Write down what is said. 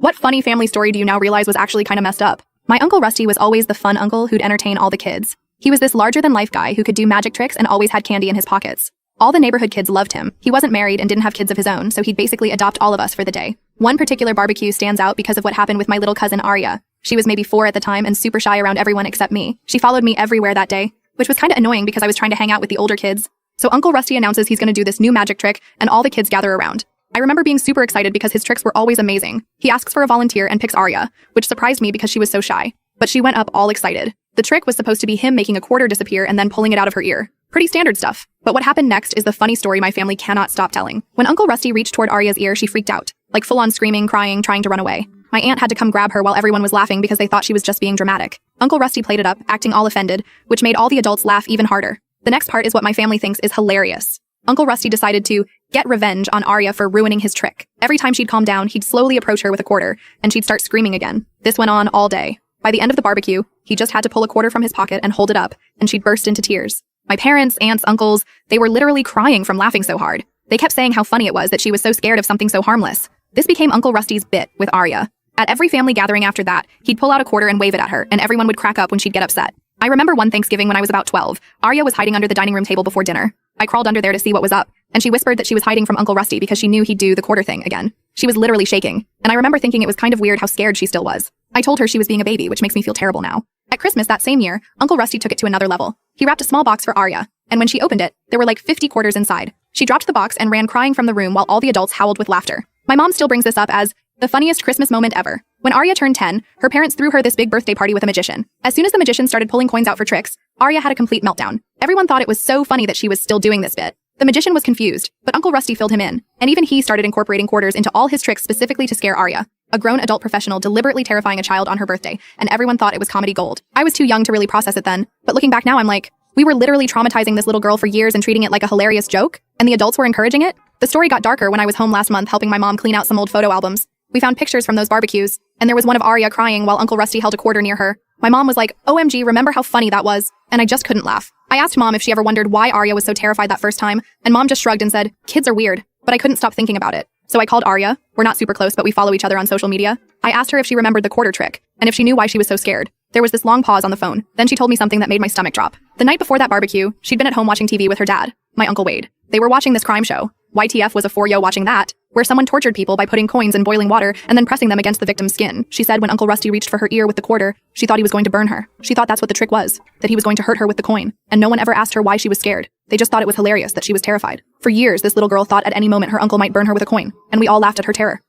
What funny family story do you now realize was actually kind of messed up? My Uncle Rusty was always the fun uncle who'd entertain all the kids. He was this larger-than-life guy who could do magic tricks and always had candy in his pockets. All the neighborhood kids loved him. He wasn't married and didn't have kids of his own, so he'd basically adopt all of us for the day. One particular barbecue stands out because of what happened with my little cousin Arya. She was maybe 4 at the time and super shy around everyone except me. She followed me everywhere that day, which was kind of annoying because I was trying to hang out with the older kids. So Uncle Rusty announces he's going to do this new magic trick, and all the kids gather around. I remember being super excited because his tricks were always amazing. He asks for a volunteer and picks Arya, which surprised me because she was so shy. But she went up all excited. The trick was supposed to be him making a quarter disappear and then pulling it out of her ear. Pretty standard stuff. But what happened next is the funny story my family cannot stop telling. When Uncle Rusty reached toward Arya's ear, she freaked out. Like full-on screaming, crying, trying to run away. My aunt had to come grab her while everyone was laughing because they thought she was just being dramatic. Uncle Rusty played it up, acting all offended, which made all the adults laugh even harder. The next part is what my family thinks is hilarious. Uncle Rusty decided to get revenge on Arya for ruining his trick. Every time she'd calm down, he'd slowly approach her with a quarter, and she'd start screaming again. This went on all day. By the end of the barbecue, he just had to pull a quarter from his pocket and hold it up, and she'd burst into tears. My parents, aunts, uncles, they were literally crying from laughing so hard. They kept saying how funny it was that she was so scared of something so harmless. This became Uncle Rusty's bit with Arya. At every family gathering after that, he'd pull out a quarter and wave it at her, and everyone would crack up when she'd get upset. I remember one Thanksgiving when I was about 12. Arya was hiding under the dining room table before dinner. I crawled under there to see what was up, and she whispered that she was hiding from Uncle Rusty because she knew he'd do the quarter thing again. She was literally shaking, and I remember thinking it was kind of weird how scared she still was. I told her she was being a baby, which makes me feel terrible now. At Christmas that same year, Uncle Rusty took it to another level. He wrapped a small box for Arya, and when she opened it, there were like 50 quarters inside. She dropped the box and ran crying from the room while all the adults howled with laughter. My mom still brings this up as the funniest Christmas moment ever. When Arya turned 10, her parents threw her this big birthday party with a magician. As soon as the magician started pulling coins out for tricks, Arya had a complete meltdown. Everyone thought it was so funny that she was still doing this bit. The magician was confused, but Uncle Rusty filled him in, and even he started incorporating quarters into all his tricks specifically to scare Arya. A grown adult professional deliberately terrifying a child on her birthday, and everyone thought it was comedy gold. I was too young to really process it then, but looking back now I'm like, we were literally traumatizing this little girl for years and treating it like a hilarious joke, and the adults were encouraging it? The story got darker when I was home last month helping my mom clean out some old photo albums. We found pictures from those barbecues, and there was one of Arya crying while Uncle Rusty held a quarter near her. My mom was like, OMG, remember how funny that was? And I just couldn't laugh. I asked Mom if she ever wondered why Arya was so terrified that first time, and Mom just shrugged and said, kids are weird, but I couldn't stop thinking about it. So I called Arya. We're not super close, but we follow each other on social media. I asked her if she remembered the quarter trick, and if she knew why she was so scared. There was this long pause on the phone. Then she told me something that made my stomach drop. The night before that barbecue, she'd been at home watching TV with her dad, my Uncle Wade. They were watching this crime show. YTF was a for yo watching that, where someone tortured people by putting coins in boiling water and then pressing them against the victim's skin. She said when Uncle Rusty reached for her ear with the quarter, she thought he was going to burn her. She thought that's what the trick was, that he was going to hurt her with the coin, and no one ever asked her why she was scared. They just thought it was hilarious that she was terrified. For years, this little girl thought at any moment her uncle might burn her with a coin, and we all laughed at her terror.